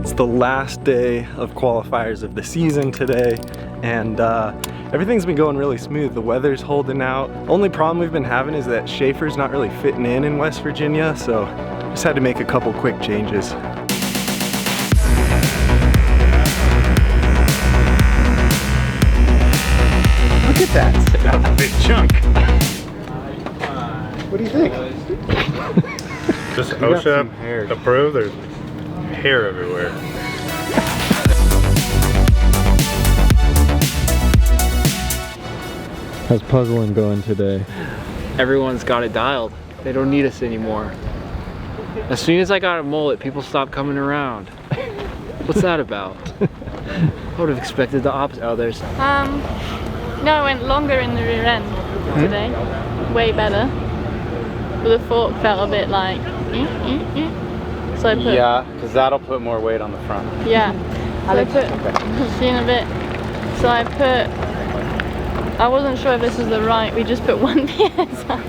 It's the last day of qualifiers of the season today, and everything's been going really smooth. The weather's holding out. Only problem we've been having is that Schaefer's not really fitting in West Virginia, so just had to make a couple quick changes. Look at that. That's a big chunk. What do you think? Just OSHA approved, there's hair everywhere. How's puzzling going today? Everyone's got it dialed. They don't need us anymore. As soon as I got a mullet, people stopped coming around. What's that about? I would have expected the opposite. Oh, there's... No, I went longer in the rear end today. Way better. But the fork felt a bit like... So I put... Yeah, because that'll put more weight on the front. Yeah. So I put... See in a bit. So I put... I wasn't sure if this was the right... We just put 1 PSI.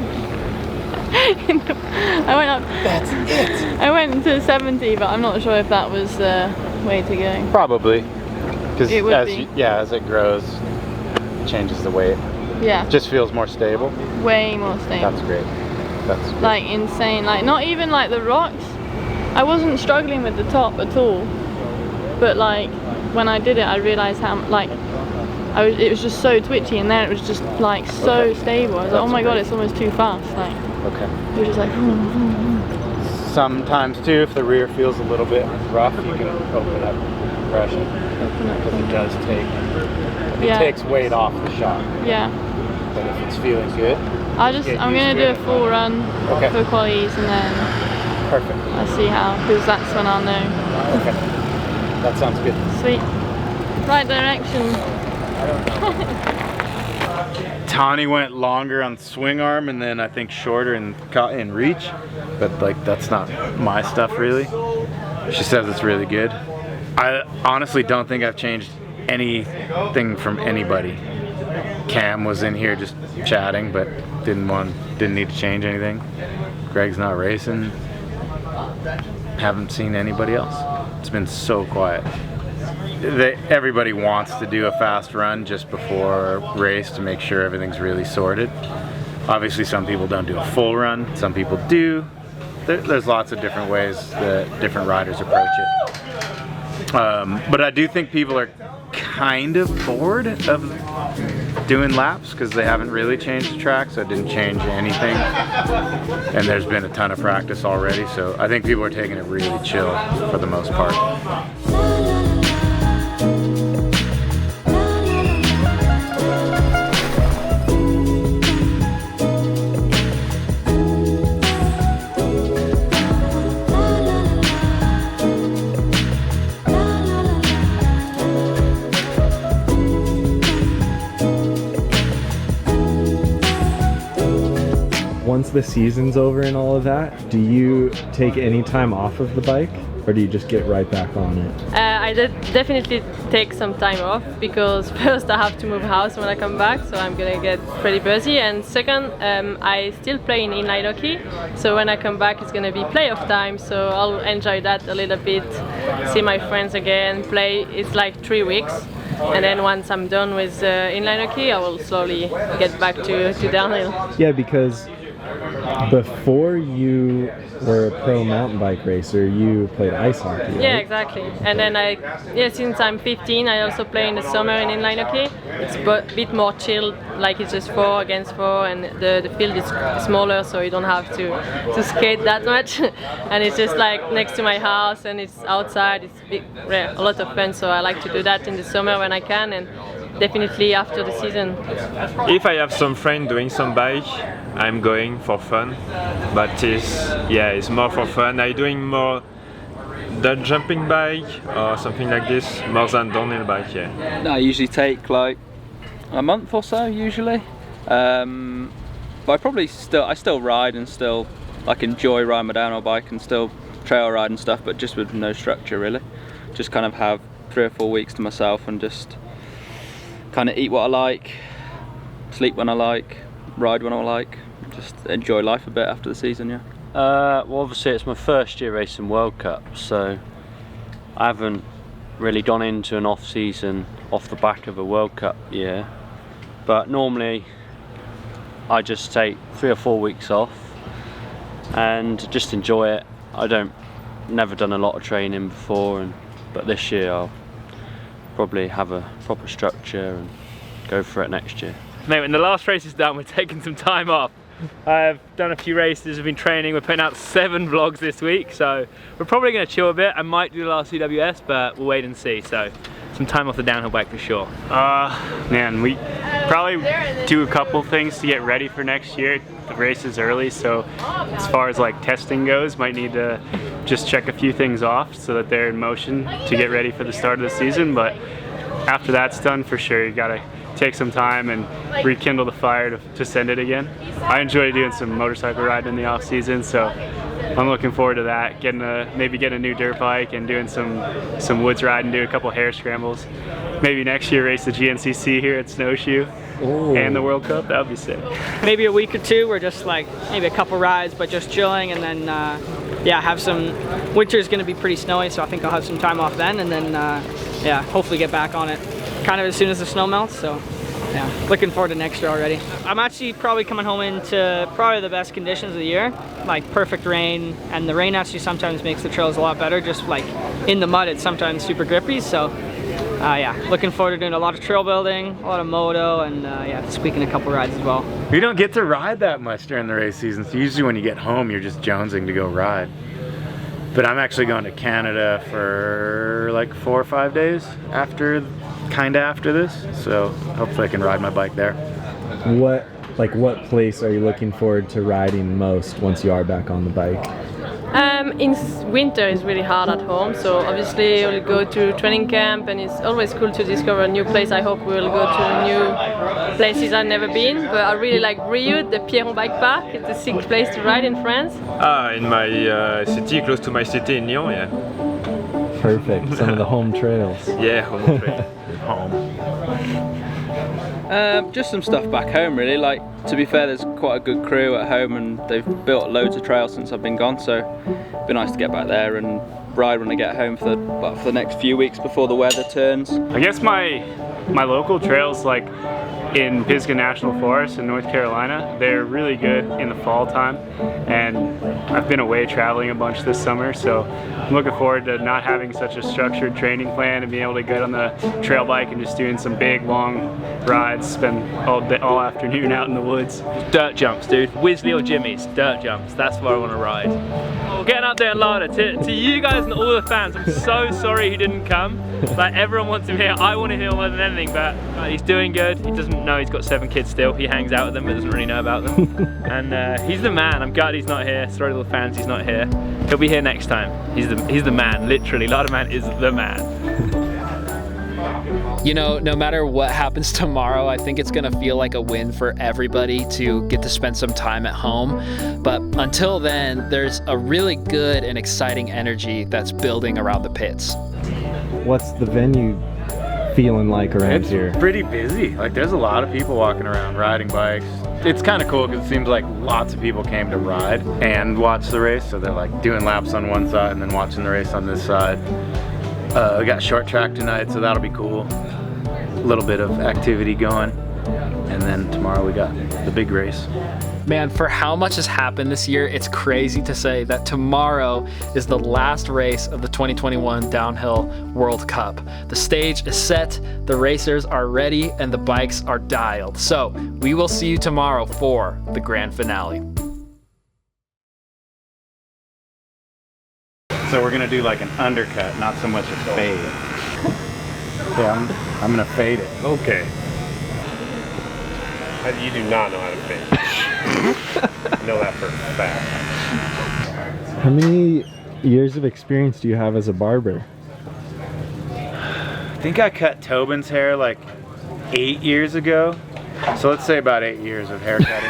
I went up... That's it! I went to 70, but I'm not sure if that was the way to go. Probably. Because as it grows, it changes the weight. Yeah. It just feels more stable. Way more stable. That's great. That's great. Like insane. Like not even like the rocks. I wasn't struggling with the top at all. But like when I did it, I realized how like it was just so twitchy, and then it was just like so stable. I was like, oh my god, it's almost too fast. Like it was just like. Sometimes too, if the rear feels a little bit rough, you can open up compression because it does take. It takes weight off the shock. Yeah. But if it's feeling good, I'm gonna do a full run for qualies, and then perfect. I'll see how, because that's when I'll know. Okay. That sounds good. Sweet. Right direction. Tani went longer on swing arm, and then I think shorter in reach, but like that's not my stuff really. She says it's really good. I honestly don't think I've changed anything from anybody. Cam was in here just chatting, but didn't need to change anything. Greg's not racing. Haven't seen anybody else. It's been so quiet. Everybody wants to do a fast run just before race to make sure everything's really sorted. Obviously some people don't do a full run, some people do. There's lots of different ways that different riders approach it. But I do think people are kind of bored of doing laps because they haven't really changed the track, so it didn't change anything. And there's been a ton of practice already, so I think people are taking it really chill for the most part. Once the season's over and all of that, do you take any time off of the bike, or do you just get right back on it? I definitely take some time off, because first I have to move house when I come back, so I'm gonna get pretty busy, and second I still play in inline hockey, so when I come back it's gonna be playoff time, so I'll enjoy that a little bit, see my friends again, play. It's like 3 weeks. And then once I'm done with inline hockey, I will slowly get back to downhill. Yeah, because before you were a pro mountain bike racer, you played ice hockey, right? Yeah, exactly. And then since I'm 15, I also play in the summer in inline hockey. It's a bit more chilled, like it's just 4 against 4, and the field is smaller, so you don't have to skate that much. And it's just like next to my house, and it's outside. It's a lot of fun, so I like to do that in the summer when I can, and definitely after the season. If I have some friend doing some bike, I'm going for fun, but it's more for fun. I'm doing more the jumping bike or something like this, more than downhill bike. Yeah. I usually take like a month or so usually, but I still ride and still like enjoy riding my downhill bike and still trail ride and stuff, but just with no structure really. Just kind of have 3 or 4 weeks to myself and just kind of eat what I like, sleep when I like, ride when I like, just enjoy life a bit after the season, yeah. Well, obviously it's my first year racing World Cup, so I haven't really gone into an off season off the back of a World Cup year, but normally I just take 3 or 4 weeks off and just enjoy it. Never done a lot of training before, but this year I'll probably have a proper structure and go for it next year. Mate, when the last race is done, we're taking some time off. I've done a few races, we've been training, we're putting out 7 vlogs this week, so we're probably going to chill a bit. I might do the last CWS, but we'll wait and see. So some time off the downhill bike for sure. Man, we probably do a couple things to get ready for next year. The race is early, so as far as like testing goes, might need to just check a few things off so that they're in motion to get ready for the start of the season. But after that's done, for sure, you gotta take some time and rekindle the fire to send it again. I enjoy doing some motorcycle riding in the off season, so I'm looking forward to that. Maybe get a new dirt bike and doing some woods riding, do a couple hair scrambles. Maybe next year race the GNCC here at Snowshoe. Ooh. And the World Cup. That would be sick. Maybe a week or two, we're just like maybe a couple rides, but just chilling, and then yeah, have some. Winter's going to be pretty snowy, so I think I'll have some time off then, and then yeah, hopefully get back on it kind of as soon as the snow melts. So yeah, looking forward to next year already. I'm actually probably coming home into probably the best conditions of the year, like perfect rain, and the rain actually sometimes makes the trails a lot better. Just like in the mud, it's sometimes super grippy. So yeah, looking forward to doing a lot of trail building, a lot of moto, and yeah, squeaking a couple rides as well. We don't get to ride that much during the race season, so usually when you get home, you're just jonesing to go ride. But I'm actually going to Canada for like 4 or 5 days kinda after this, so hopefully I can ride my bike there. What place are you looking forward to riding most once you are back on the bike? In winter it's really hard at home, so obviously we'll go to training camp, and it's always cool to discover a new place. I hope we'll go to new places I've never been, but I really like Brioude, the Pierron Bike Park. It's a sick place to ride in France. In my city, close to my city in Lyon, yeah. Perfect, some of the home trails. Yeah, home trail. Just some stuff back home really. Like, to be fair, there's quite a good crew at home and they've built loads of trails since I've been gone, so it'd be nice to get back there and ride when I get home for the next few weeks before the weather turns. I guess my local trails, like in Pisgah National Forest in North Carolina, they're really good in the fall time, and I've been away traveling a bunch this summer, so I'm looking forward to not having such a structured training plan and being able to get on the trail bike and just doing some big long rides, spend all afternoon out in the woods. Dirt jumps, dude. Wisley or Jimmy's, dirt jumps. That's where I want to ride. Well, getting out there and Lada, to you guys and all the fans, I'm so sorry he didn't come. Like, everyone wants him here. I want to hear more than anything, but he's doing good. He doesn't know he's got 7 kids still. He hangs out with them, but doesn't really know about them. And he's the man. I'm glad he's not here. Sorry to the fans, he's not here. He'll be here next time. He's the man, literally. Lada Man is the man. You know, no matter what happens tomorrow, I think it's gonna feel like a win for everybody to get to spend some time at home. But until then, there's a really good and exciting energy that's building around the pits. What's the venue feeling like around here? It's pretty busy. Like, there's a lot of people walking around riding bikes. It's kind of cool because it seems like lots of people came to ride and watch the race, so they're like doing laps on one side and then watching the race on this side. We got short track tonight, so that'll be cool. A little bit of activity going, and then tomorrow we got the big race. Man, for how much has happened this year, it's crazy to say that tomorrow is the last race of the 2021 Downhill World Cup. The stage is set, the racers are ready, and the bikes are dialed. So we will see you tomorrow for the grand finale. So we're gonna do like an undercut, not so much a fade. Yeah, I'm gonna fade it. Okay. You do not know how to fade. I know that for a fact. How many years of experience do you have as a barber? I think I cut Tobin's hair like 8 years ago. So let's say about 8 years of hair cutting.